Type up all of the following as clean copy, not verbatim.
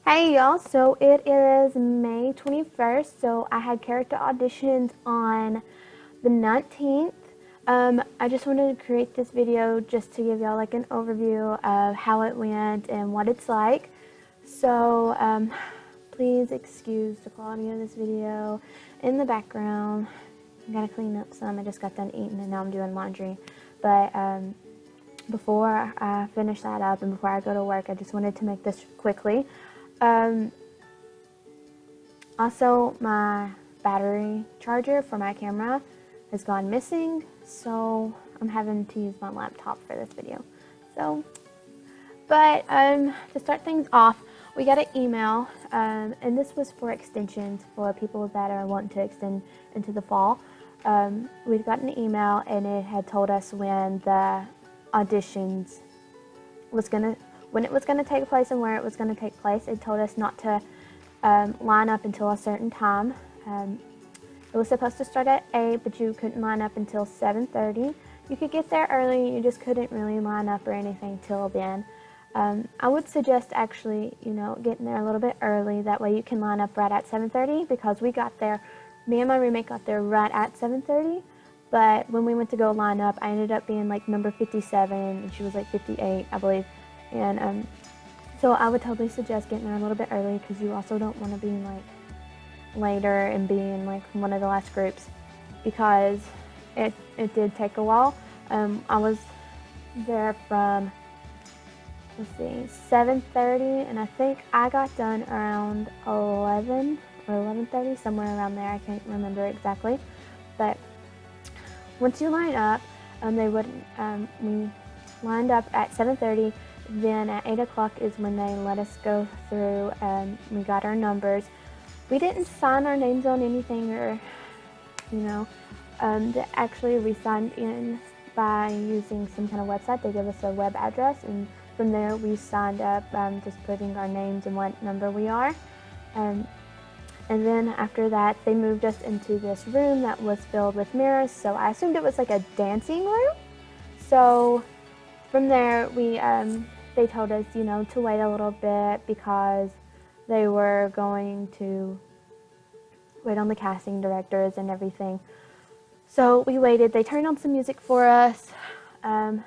Hey y'all, so it is May 21st, so I had character auditions on the 19th. I just wanted to create this video just to give y'all like an overview of how it went and what it's like. So please excuse the quality of this video in the background. I gotta clean up some. I just got done eating and now I'm doing laundry. But before I finish that up and before I go to work, I just wanted to make this quickly. Also, my battery charger for my camera has gone missing, so I'm having to use my laptop for this video. But to start things off, we got an email, and this was for extensions for people that are wanting to extend into the fall. We'd gotten an email, and it had told us when the auditions when it was gonna take place and where it was gonna take place. It told us not to line up until a certain time. It was supposed to start at 8, but you couldn't line up until 7:30. You could get there early, you just couldn't really line up or anything till then. I would suggest actually, getting there a little bit early. That way you can line up right at 7:30, because me and my roommate got there right at 7:30. But when we went to go line up, I ended up being like number 57, and she was like 58, I believe. And so I would totally suggest getting there a little bit early, because you also don't want to be like later and be in like one of the last groups, because it did take a while. I was there from 7:30, and I think I got done around 11 or 11:30, somewhere around there. I can't remember exactly, but once you line up, we lined up at 7:30. Then at 8 o'clock is when they let us go through, and we got our numbers. We didn't sign our names on anything, or actually we signed in by using some kind of website. They gave us a web address, and from there we signed up, just putting our names and what number we are. And then after that, they moved us into this room that was filled with mirrors, so I assumed it was like a dancing room. So from there, they told us, to wait a little bit, because they were going to wait on the casting directors and everything. So we waited. They turned on some music for us. Then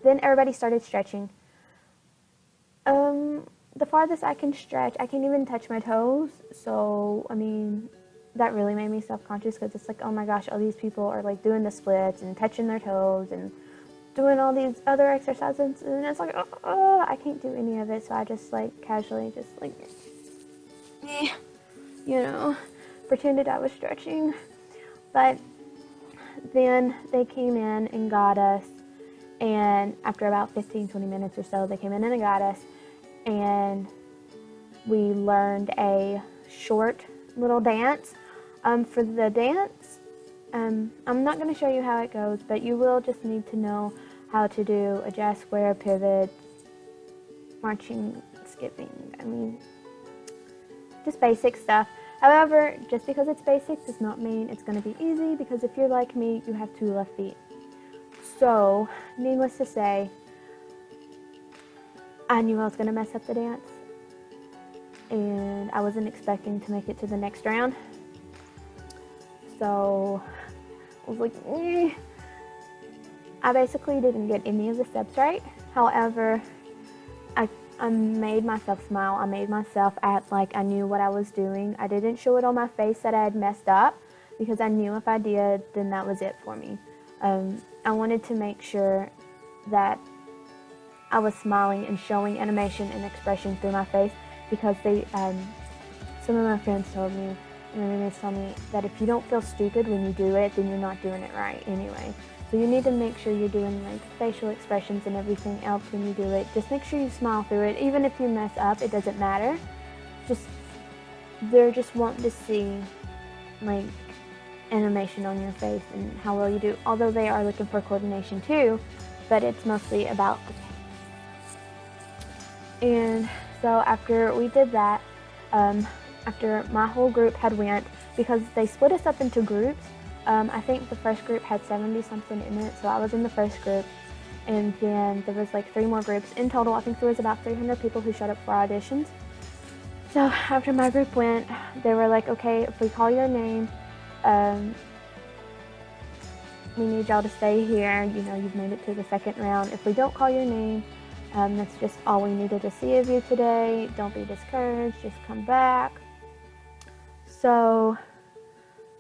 everybody started stretching. The farthest I can stretch, I can't even touch my toes. So, that really made me self-conscious, because it's like, oh my gosh, all these people are like doing the splits and touching their toes and doing all these other exercises, and it's like, I can't do any of it. So I just like casually pretended I was stretching. But then they came in and got us, and after about 15-20 minutes or so, they came in and got us, and we learned a short little dance. For the dance, I'm not going to show you how it goes, but you will just need to know how to do a jazz square, pivots, marching, skipping. Just basic stuff. However, just because it's basic does not mean it's going to be easy, because if you're like me, you have 2 left feet. So, needless to say, I knew I was going to mess up the dance, and I wasn't expecting to make it to the next round. So I was like, I basically didn't get any of the steps right. However, I made myself smile. I made myself act like I knew what I was doing. I didn't show it on my face that I had messed up, because I knew if I did, then that was it for me. I wanted to make sure that I was smiling and showing animation and expression through my face, because some of my friends told me, and my roommates told me, that if you don't feel stupid when you do it, then you're not doing it right anyway. So you need to make sure you're doing like facial expressions and everything else when you do it. Just make sure you smile through it. Even if you mess up, it doesn't matter. They're just wanting to see like animation on your face and how well you do. Although they are looking for coordination too, but it's mostly about the face. And so after we did that, after my whole group had went, because they split us up into groups, I think the first group had 70 something in it, so I was in the first group, and then there was like 3 more groups in total. I think there was about 300 people who showed up for auditions. So after my group went, they were like, okay, if we call your name, we need y'all to stay here. You know, you've made it to the second round. If we don't call your name, that's just all we needed to see of you today. Don't be discouraged, just come back. So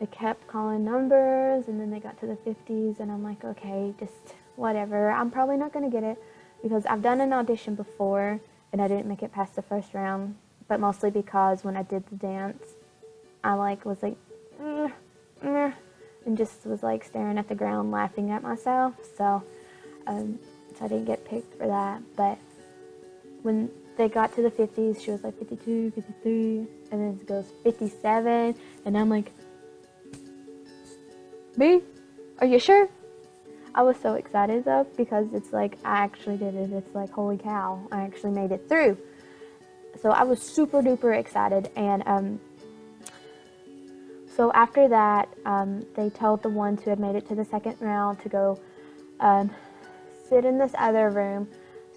they kept calling numbers, and then they got to the 50s, and I'm like, okay, just whatever. I'm probably not going to get it because I've done an audition before, and I didn't make it past the first round, but mostly because when I did the dance, I was like, and just was like staring at the ground, laughing at myself. So I didn't get picked for that. But when they got to the 50s, she was like 52, 53, and then it goes 57, and I'm like, me? Are you sure? I was so excited though, because it's like, I actually did it. It's like, holy cow, I actually made it through. So I was super duper excited, and so after that, they told the ones who had made it to the second round to go sit in this other room.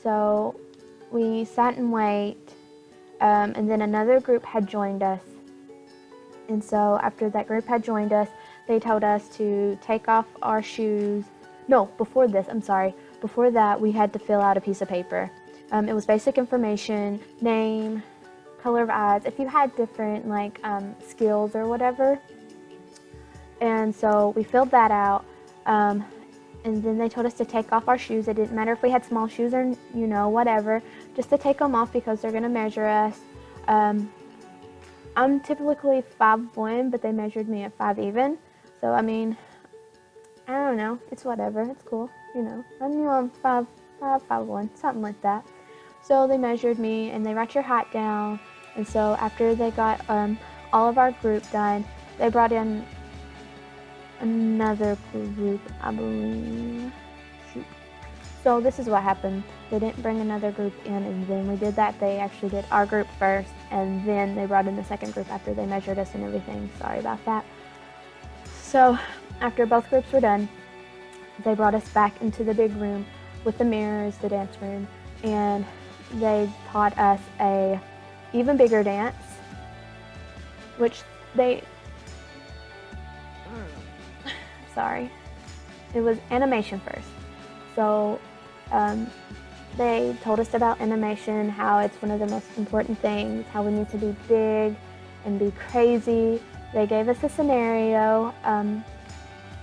So we sat and wait, and then another group had joined us. And so after that group had joined us, they told us to take off our shoes. No, before this, I'm sorry. Before that, we had to fill out a piece of paper. It was basic information, name, color of eyes, if you had different skills or whatever. And so we filled that out, and then they told us to take off our shoes. It didn't matter if we had small shoes or whatever, just to take them off because they're gonna measure us. I'm typically 5'1", but they measured me at 5 even. So I mean, I don't know, it's whatever, it's cool, I knew I'm 5'1", something like that. So they measured me, and they write your height down. And so after they got all of our group done, they brought in another group, I believe. Shoot. So this is what happened. They didn't bring another group in, and then we did that. They actually did our group first, and then they brought in the second group after they measured us and everything. Sorry about that. So after both groups were done, they brought us back into the big room with the mirrors, the dance room, and they taught us a even bigger dance, which it was animation first. So they told us about animation, how it's one of the most important things, how we need to be big and be crazy. They gave us a scenario. I'm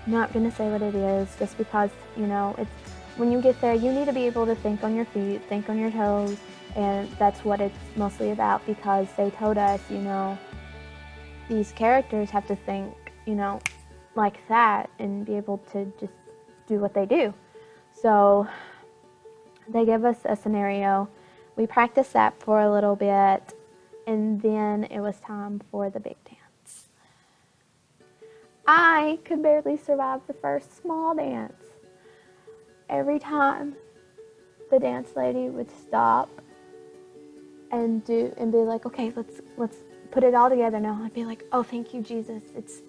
not gonna say what it is, just because it's when you get there, you need to be able to think on your feet, think on your toes, and that's what it's mostly about, because they told us, these characters have to think, like that and be able to just do what they do. So they gave us a scenario. We practiced that for a little bit, and then it was time for the big dance. I could barely survive the first small dance. Every time the dance lady would stop and be like, okay, let's put it all together now. I'd be like, oh, thank you, Jesus. It's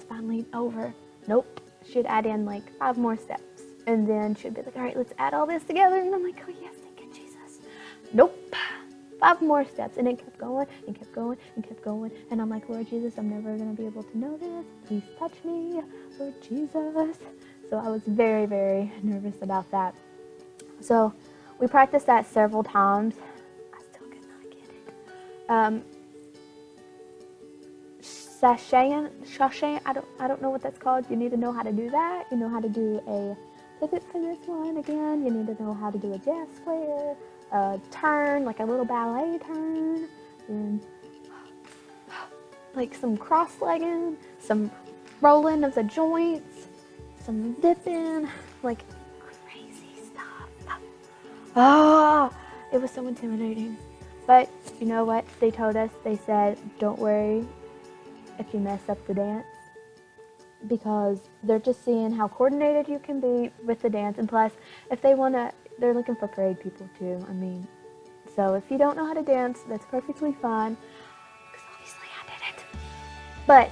finally over. Nope. She'd add in 5 more steps, and then she'd be like, all right, let's add all this together. And I'm like, oh yes, thank you, Jesus. Nope. 5 more steps, and it kept going and kept going and kept going. And I'm like, Lord Jesus, I'm never gonna be able to know this. Please touch me, Lord Jesus. So I was very, very nervous about that. So we practiced that several times. I still could not get it. Sashaying, I don't know what that's called. You need to know how to do that. You know how to do a pivot for this one again. You need to know how to do a jazz square, a turn, like a little ballet turn, and some cross-legging, some rolling of the joints, some dipping, crazy stuff. Ah, it was so intimidating. But you know what they told us? They said, don't worry if you mess up the dance, because they're just seeing how coordinated you can be with the dance. And plus, if they're looking for parade people too. I mean, so if you don't know how to dance, that's perfectly fine, because obviously I didn't. But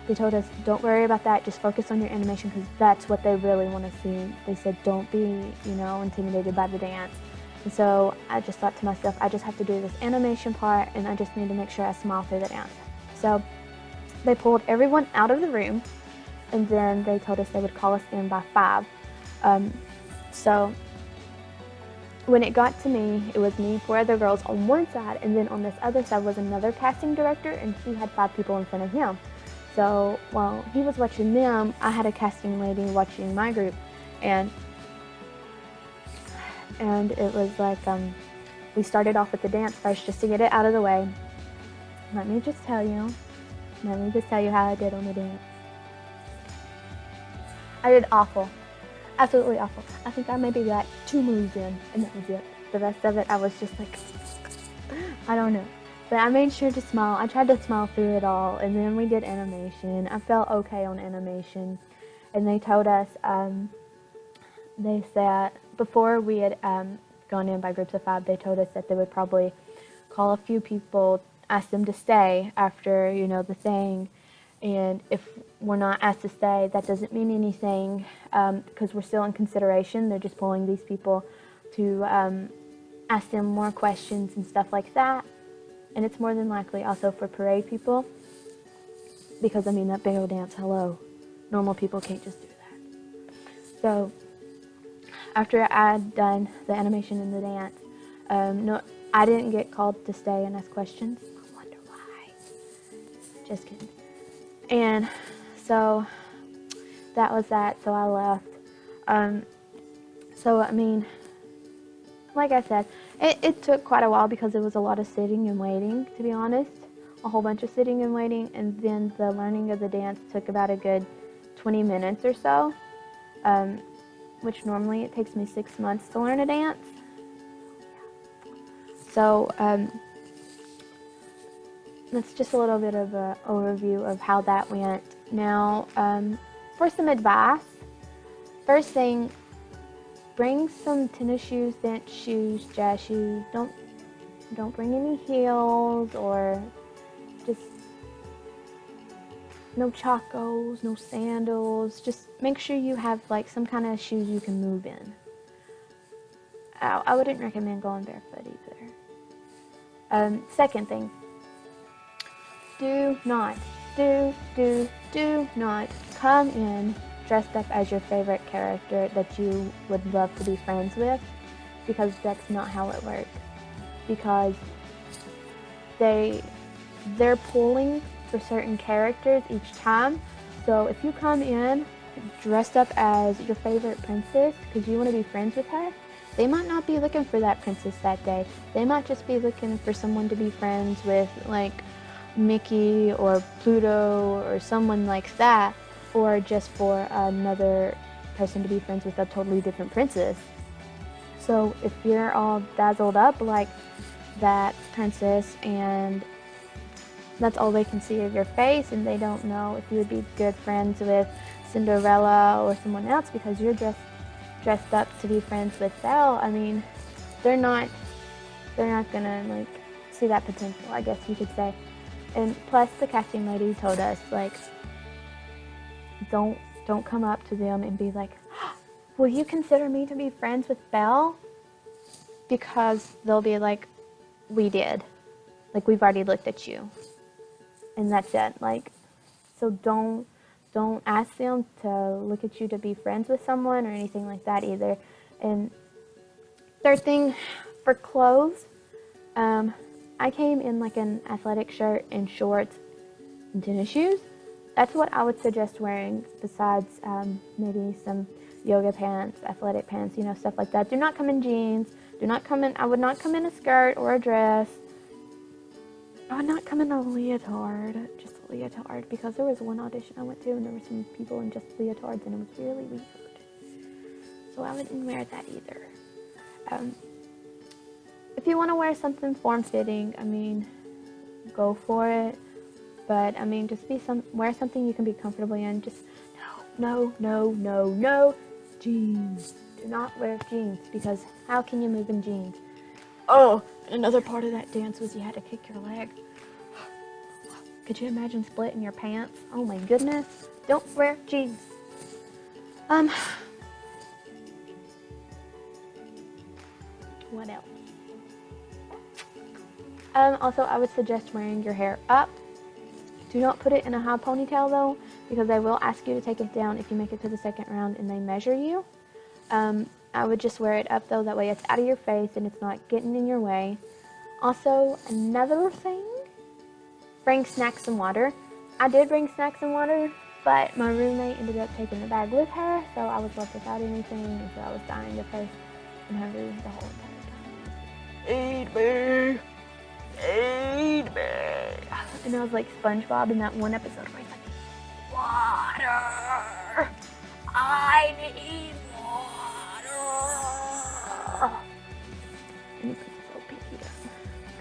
they told us, don't worry about that, just focus on your animation, because that's what they really want to see. They said, don't be, intimidated by the dance. And so I just thought to myself, I just have to do this animation part, and I just need to make sure I smile through the dance. So they pulled everyone out of the room, and then they told us they would call us in by 5. So when it got to me, it was me, 4 other girls on one side, and then on this other side was another casting director, and he had 5 people in front of him. So while he was watching them, I had a casting lady watching my group, and it was like, we started off with the dance first just to get it out of the way. Let me just tell you how I did on the dance. I did awful. Absolutely awful. I think I maybe got 2 moves in, and that was it. The rest of it, I was just like, I don't know. But I made sure to smile. I tried to smile through it all, and then we did animation. I felt okay on animation. And they told us, they said, before we had gone in by groups of 5, they told us that they would probably call a few people, ask them to stay after, the thing. And if we're not asked to stay, that doesn't mean anything, because we're still in consideration. They're just pulling these people to ask them more questions and stuff like that. And it's more than likely also for parade people, because that big old dance, hello, normal people can't just do that. So after I'd done the animation and the dance, no, I didn't get called to stay and ask questions. I wonder why. Just kidding. And so that was that. So I left. Like I said, it took quite a while because it was a lot of sitting and waiting, to be honest. A whole bunch of sitting and waiting. And then the learning of the dance took about a good 20 minutes or so, which normally it takes me 6 months to learn a dance. So that's just a little bit of an overview of how that went. Now, for some advice, first thing, bring some tennis shoes, dance shoes, jazz shoes. Don't bring any heels, or just no chacos, no sandals. Just make sure you have like some kind of shoes you can move in. I wouldn't recommend going barefoot either. Second thing, do not come in dressed up as your favorite character that you would love to be friends with, because that's not how it works. Because they're pulling for certain characters each time. So if you come in dressed up as your favorite princess because you want to be friends with her, they might not be looking for that princess that day. They might just be looking for someone to be friends with, like Mickey or Pluto or someone like that, or just for another person to be friends with a totally different princess. So if you're all dazzled up like that princess and that's all they can see of your face, and they don't know if you would be good friends with Cinderella or someone else because you're dressed up to be friends with Belle, they're not gonna like see that potential, I guess you could say. And plus, the casting lady told us, like, don't come up to them and be like, will you consider me to be friends with Belle? Because they'll be like, we did. Like, we've already looked at you. And that's it. Like, so don't ask them to look at you to be friends with someone or anything like that either. And third thing, for clothes, I came in like an athletic shirt and shorts and tennis shoes. That's what I would suggest wearing, besides maybe some yoga pants, athletic pants, stuff like that. Do not come in jeans. I would not come in a skirt or a dress. I would not come in a leotard, just a leotard, because there was one audition I went to and there were some people in just leotards and it was really weird. So I wouldn't wear that either. If you want to wear something form-fitting, go for it. But just wear something you can be comfortable in. Just no jeans. Do not wear jeans, because how can you move in jeans? Oh, another part of that dance was you had to kick your leg. Could you imagine splitting your pants? Oh my goodness. Don't wear jeans. What else? Also, I would suggest wearing your hair up. Do not put it in a high ponytail though, because they will ask you to take it down if you make it to the second round and they measure you. I would just wear it up though, that way it's out of your face and it's not getting in your way. Also, another thing, bring snacks and water. I did bring snacks and water, but my roommate ended up taking the bag with her, so I was left without anything, and so I was dying of thirst and hungry the whole entire time. Eat me! Eat me! And I was like SpongeBob in that one episode where he's like, water! I need water! And he puts his little pinky down,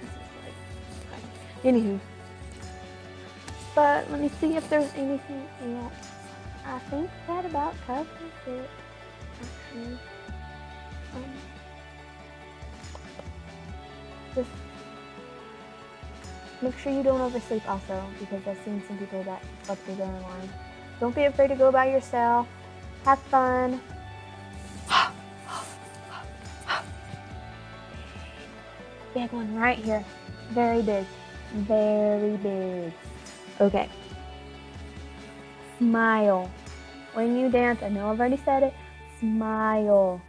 because it's like, anywho. But let me see if there's anything else. I think that about covers it, actually. Just make sure you don't oversleep also, because I've seen some people that slept through their alarm. Don't be afraid to go by yourself. Have fun. Big one right here. Very big. Very big. Okay. Smile. When you dance, I know I've already said it. Smile.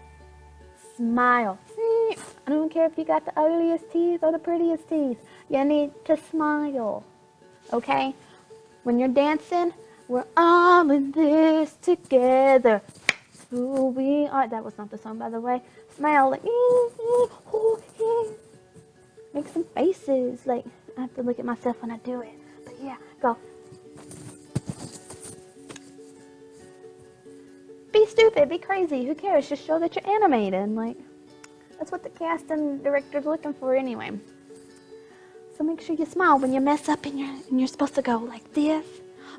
Smile. I don't care if you got the ugliest teeth or the prettiest teeth. You need to smile. Okay? When you're dancing, we're all in this together. Who we are. That was not the song, by the way. Smile like, make some faces. Like, I have to look at myself when I do it. But yeah, go. Be stupid, be crazy. Who cares? Just show that you're animated. Like, that's what the cast and director's looking for anyway. So make sure you smile when you mess up and you're supposed to go like this,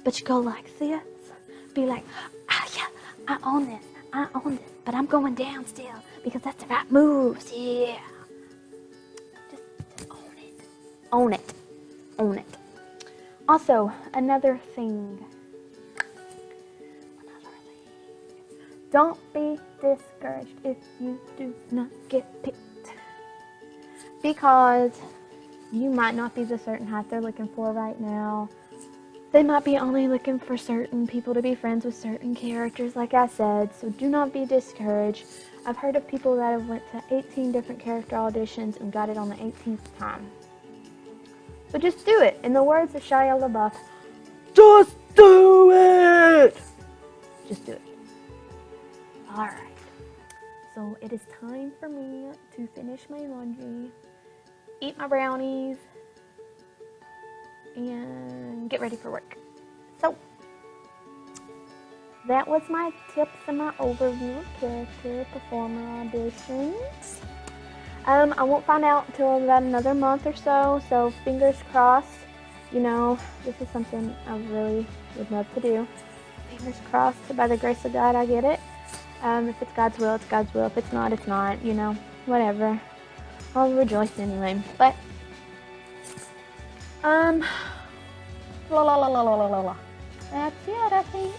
but you go like this. Be like, yeah, I own this, but I'm going down still because that's the right moves, yeah. Just own it. Own it. Own it. Also, another thing. Don't be discouraged if you do not get picked, because you might not be the certain height they're looking for right now. They might be only looking for certain people to be friends with certain characters, like I said, so do not be discouraged. I've heard of people that have went to 18 different character auditions and got it on the 18th time. So just do it. In the words of Shia LaBeouf, just do it! Just do it. Alright, so it is time for me to finish my laundry, eat my brownies, and get ready for work. So, that was my tips and my overview of character performer auditions. I won't find out until about another month or so, so fingers crossed. You know, this is something I really would love to do. Fingers crossed, by the grace of God, I get it. If it's God's will, it's God's will. If it's not, it's not, you know, whatever. I'll rejoice anyway. But, that's it, I think.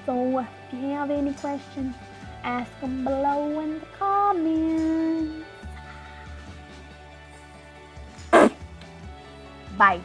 So, if you have any questions, ask them below in the comments. Bye.